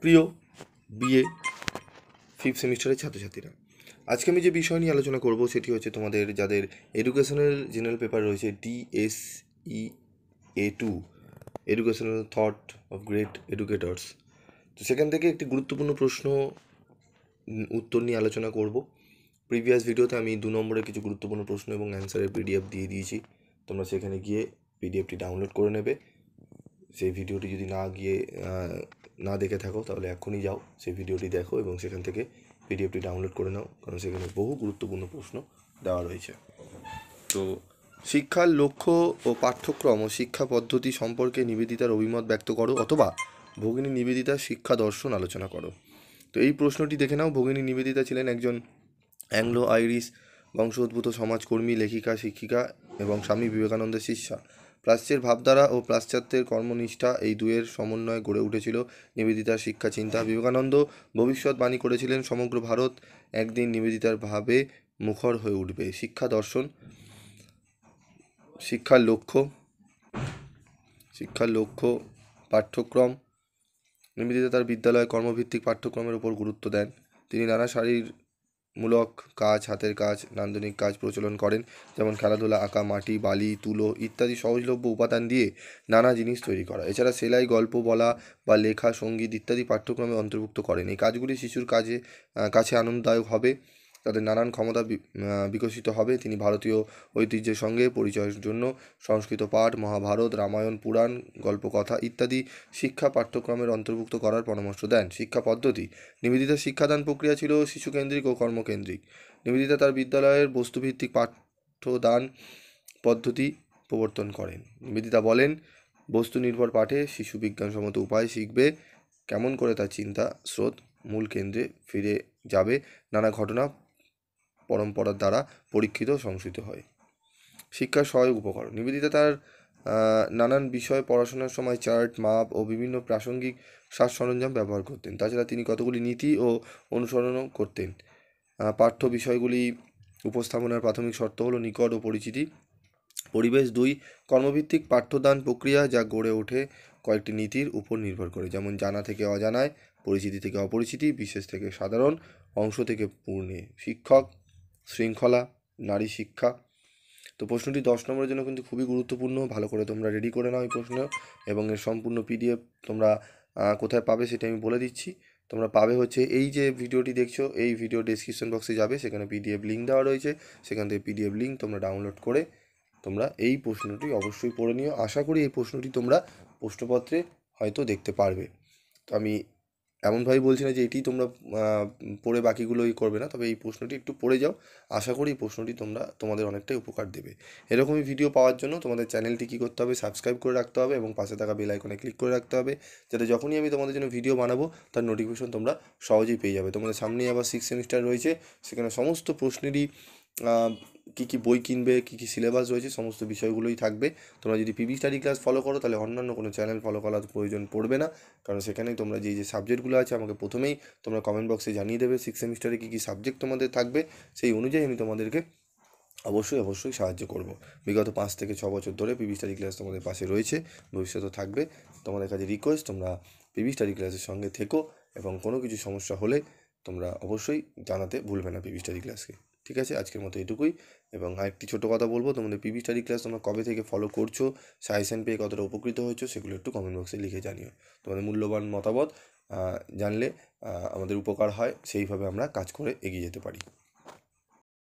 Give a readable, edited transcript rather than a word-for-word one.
প্রিয় BA fifth সেমিস্টারের ছাত্রছাত্রীরা, আজকে আমি যে বিষয় নিয়ে আলোচনা করব সেটি হচ্ছে তোমাদের যাদের এডুকেশনাল জেনারেল পেপার রয়েছে DSEA2, educational thought of great educators. তো সেখান থেকে একটি গুরুত্বপূর্ণ প্রশ্ন উত্তর নিয়ে আলোচনা করব। প্রিভিয়াস ভিডিওতে আমি 2 নম্বরের কিছু গুরুত্বপূর্ণ প্রশ্ন এবং অ্যান্সারের PDF দিয়ে দিয়েছি। তোমরা সেখানে গিয়ে PDFটি ডাউনলোড করে নেবে। সেই ভিডিওটি যদি না দেখে থাকো তাহলে এখনই যাও, সেই ভিডিওটি দেখো এবং সেখান থেকে PDFটি ডাউনলোড করে নাও, কারণ সেখানে বহু গুরুত্বপূর্ণ প্রশ্ন দেওয়া রয়েছে। তো শিক্ষার লক্ষ্য ও পাঠ্যক্রম ও শিক্ষা পদ্ধতি সম্পর্কে নিবেদিতার অভিমত ব্যক্ত করো, অথবা ভগিনী নিবেদিতার শিক্ষা দর্শন আলোচনা করো। তো এই প্রশ্নটি দেখে নাও। ভগিনী নিবেদিতা ছিলেন একজন অ্যাংলো আইরিশ বংশোদ্ভূত সমাজকর্মী, লেখিকা, শিক্ষিকা এবং স্বামী বিবেকানন্দের শিষ্যা। প্রাচ্যের ভাবধারা ও পাশ্চাত্যের কর্মনিষ্ঠা এই দুয়ের সমন্বয়ে গড়ে উঠেছিল নিবেদিতার শিক্ষা চিন্তা। বিবেকানন্দ ভবিষ্যৎবাণী করেছিলেন, সমগ্র ভারত একদিন নিবেদিতার ভাবে মুখর হয়ে উঠবে। শিক্ষা দর্শন, শিক্ষার লক্ষ্য পাঠ্যক্রম। নিবেদিতা তার বিদ্যালয়ে কর্মভিত্তিক পাঠ্যক্রমের উপর গুরুত্ব দেন। তিনি নানা শারীরমূলক কাজ, হাতের কাজ, নান্দনিক কাজ প্রচলন করেন, যেমন খেলাধুলা, আঁকা, মাটি, বালি, তুলো ইত্যাদি সহজলভ্য উপাদান দিয়ে নানা জিনিস তৈরি করা। এছাড়া সেলাই, গল্প বলা বা লেখা, সঙ্গীত ইত্যাদি পাঠ্যক্রমে অন্তর্ভুক্ত করেন। এই কাজগুলি শিশুর কাছে আনন্দদায়ক হবে, তাদের নানান ক্ষমতা বিকশিত হবে। তিনি ভারতীয় ঐতিহ্যের সঙ্গে পরিচয়ের জন্য সংস্কৃত পাঠ, মহাভারত, রামায়ণ, পুরাণ, গল্পকথা ইত্যাদি শিক্ষা পাঠ্যক্রমের অন্তর্ভুক্ত করার পরামর্শ দেন। শিক্ষা পদ্ধতি, নিবেদিতার শিক্ষাদান প্রক্রিয়া ছিল শিশুকেন্দ্রিক ও কর্মকেন্দ্রিক। নিবেদিতা তার বিদ্যালয়ের বস্তুভিত্তিক পাঠ্যদান পদ্ধতি প্রবর্তন করেন। নিবেদিতা বলেন, বস্তু নির্ভর পাঠে শিশু বিজ্ঞানসম্মত উপায় শিখবে, কেমন করে তার চিন্তা স্রোত মূল কেন্দ্রে ফিরে যাবে, নানা ঘটনা পরম্পরার দ্বারা পরীক্ষিত সংশোধিত হয়। শিক্ষার সহায়ক উপকরণ, নিবেদিতা তার নানান বিষয়ে পড়াশোনার সময় চার্ট, মাপ ও বিভিন্ন প্রাসঙ্গিক সাজ সরঞ্জাম ব্যবহার করতেন। তাছাড়া তিনি কতগুলি নীতি ও অনুসরণও করতেন। পাঠ্য বিষয়গুলি উপস্থাপনার প্রাথমিক শর্ত হলো নিকট ও পরিচিতি। পরিবেশ 2, কর্মভিত্তিক পাঠ্যদান প্রক্রিয়া যা গড়ে ওঠে কয়েকটি নীতির উপর নির্ভর করে, যেমন জানা থেকে অজানায়, পরিচিতি থেকে অপরিচিতি, বিশেষ থেকে সাধারণ, অংশ থেকে পূর্ণে। শিক্ষক, শৃঙ্খলা, নারী শিক্ষা। তো প্রশ্নটি 10 নম্বরের জন্য কিন্তু খুবই গুরুত্বপূর্ণ। ভালো করে তোমরা রেডি করে নাও এই প্রশ্ন, এবং এর সম্পূর্ণ PDF তোমরা কোথায় পাবে সেটা আমি বলে দিচ্ছি। তোমরা পাবে হচ্ছে এই যে ভিডিওটি দেখছো, এই ভিডিও ডেসক্রিপশন বক্সে যাবে, সেখানে PDF লিঙ্ক দেওয়া রয়েছে। সেখান থেকে PDF লিঙ্ক তোমরা ডাউনলোড করে তোমরা এই প্রশ্নটি অবশ্যই পড়ে নিও। আশা করি এই প্রশ্নটি তোমরা প্রশ্নপত্রে হয়তো দেখতে পারবে। তো আমি এমনভাবে বলছি না যে এটি তোমরা পড়ে বাকিগুলোই করবে না, তবে এই প্রশ্নটি একটু পড়ে যাও। আশা করি এই প্রশ্নটি তোমাদের অনেকটাই উপকার দেবে। এরকমই ভিডিও পাওয়ার জন্য তোমাদের চ্যানেলটি কী করতে হবে, সাবস্ক্রাইব করে রাখতে হবে এবং পাশে থাকা বেল আইকনে ক্লিক করে রাখতে হবে, যাতে যখনই আমি তোমাদের জন্য ভিডিও বানাবো তার নোটিফিকেশন তোমরা সহজেই পেয়ে যাবে। তোমাদের সামনেই আবার 6th সেমিস্টার রয়েছে, সেখানে সমস্ত প্রশ্নেরই কী কী বই কিনবে, কী কী সিলেবাস রয়েছে, সমস্ত বিষয়গুলোই থাকবে। তোমরা যদি PB স্টাডি ক্লাস ফলো করো তাহলে অন্যান্য কোনো চ্যানেল ফলো করার প্রয়োজন পড়বে না, কারণ সেখানেই তোমরা যে সাবজেক্টগুলো আছে আমাকে প্রথমেই তোমরা কমেন্ট বক্সে জানিয়ে দেবে 6th সেমিস্টারে কী কী সাবজেক্ট তোমাদের থাকবে। সেই অনুযায়ী আমি তোমাদেরকে অবশ্যই সাহায্য করব। বিগত 5 থেকে 6 বছর ধরে PB স্টাডি ক্লাস তোমাদের পাশে রয়েছে, ভবিষ্যতেও থাকবে। তোমাদের কাছে রিকোয়েস্ট, তোমরা PB স্টাডি ক্লাসের সঙ্গে থেকো এবং কোনো কিছু সমস্যা হলে তোমরা অবশ্যই জানাতে ভুলবে না PB স্টাডি ক্লাসকে। ঠিক আছে, আজকের মতো এটুকুই। এবং আরেকটি ছোটো কথা বলবো, তোমাদের PB স্টাডি ক্লাস তোমরা কবে থেকে ফলো করছো, সাজেশন পেয়ে কতটা উপকৃত হয়েছো, সেগুলো একটু কমেন্ট বক্সে লিখে জানিও। তোমাদের মূল্যবান মতামত জানলে আমাদের উপকার হয়, সেইভাবে আমরা কাজ করে এগিয়ে যেতে পারি।